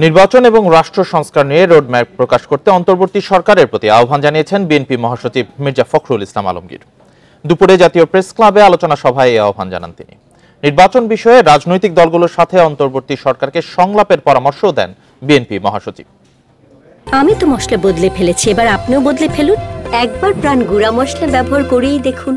নির্বাচন এবং রাষ্ট্র সংস্কার নিয়ে রোডম্যাপ প্রকাশ করতে অন্তর্বর্তী সরকারের প্রতি আহ্বান জানিয়েছেন বিএনপি মহাসচিব মির্জা ফখরুল ইসলাম আলমগীর। দুপুরে জাতীয় প্রেস ক্লাবে আলোচনা সভায় এই আহ্বান জানান তিনি। নির্বাচন বিষয়ে রাজনৈতিক দলগুলোর সাথে অন্তর্বর্তী সরকারকে সংলাপের পরামর্শও দেন বিএনপি মহাসচিব। আমি তো মশলা বদলে ফেলেছি, এবার আপনিও বদলে ফেলুন। একবার প্রাণ গুঁড়া মশলা ব্যবহার করেই দেখুন।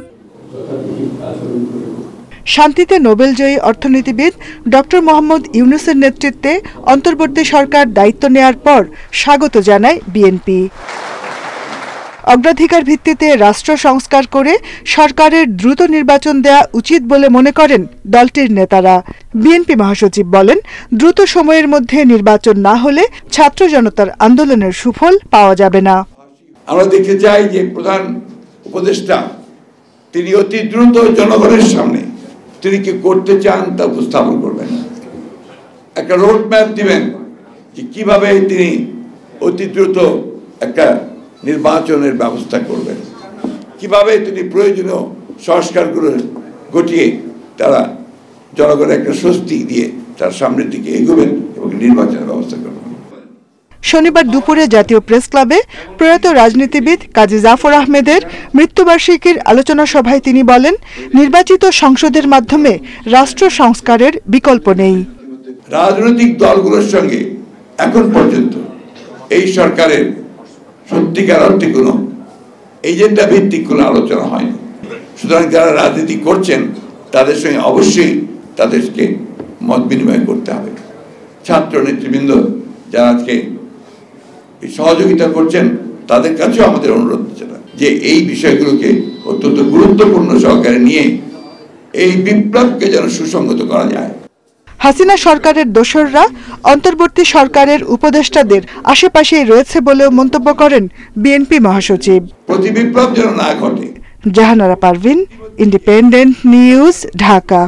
শান্তিতে নোবেলজয়ী অর্থনীতিবিদ ডক্টর মোহাম্মদ ইউনূসের নেতৃত্বে অন্তর্বর্তী সরকার দায়িত্ব নেয়ার পর স্বাগত জানায় বিএনপি। অগ্রাধিকার ভিত্তিতে রাষ্ট্র সংস্কার করে সরকারের দ্রুত নির্বাচন দেয়া উচিত বলে মনে করেন দলটির নেতারা। বিএনপি মহাসচিব বলেন, দ্রুত সময়ের মধ্যে নির্বাচন না হলে ছাত্র জনতার আন্দোলনের সুফল পাওয়া যাবে না। আমরা দেখতে চাই যে প্রধান উপদেষ্টা তিনি অতি দ্রুত জনগণের সামনে তিনি কি করতে চান তা উপস্থাপন করবেন, একটা রোড ম্যাপ দিবেন যে কিভাবে তিনি অতি দ্রুত একটা নির্বাচনের ব্যবস্থা করবেন, কিভাবে তিনি প্রয়োজনীয় সংস্কারগুলো ঘটিয়ে তারা জনগণের একটা স্বস্তি দিয়ে তার সামনের দিকে এগোবেন এবং নির্বাচনের ব্যবস্থা করবেন। শনিবার দুপুরে জাতীয় প্রেস ক্লাবে প্রয়াত রাজনীতিবিদ কাজী জাফর আহমেদের মৃত্যুবার্ষিকীর আলোচনা সভায় তিনি বলেন, নির্বাচিত সংসদের মাধ্যমে রাষ্ট্র সংস্কারের বিকল্প নেই। রাজনৈতিক দলগুলোর সঙ্গে এখন পর্যন্ত এই সরকারের সত্যিকার অর্থে কোনো এজেন্ডা ভিত্তিক কোনো আলোচনা হয়নি। সুতরাং যারা রাজনীতি করছেন তাদের সঙ্গে অবশ্যই তাদেরকে মত বিনিময় করতে হবে। ছাত্র নেতৃবৃন্দ যারা আজকে সহযোগিতা করছেন তাদের কাছেও আমাদের অনুরোধ যে এই বিষয়গুলোকে অত্যন্ত গুরুত্বপূর্ণ সহকারে নিয়ে এই বিপ্লবকে যেন সুসংগত করা যায়। হাসিনা সরকারের দোসররা অন্তর্বর্তী সরকারের উপদেষ্টাদের আশেপাশেই রয়েছে বলেও মন্তব্য করেন বিএনপি মহাসচিব। প্রতি বিপ্লব যেন না ঘটে। Jahanara Parvin, independent news, Dhaka.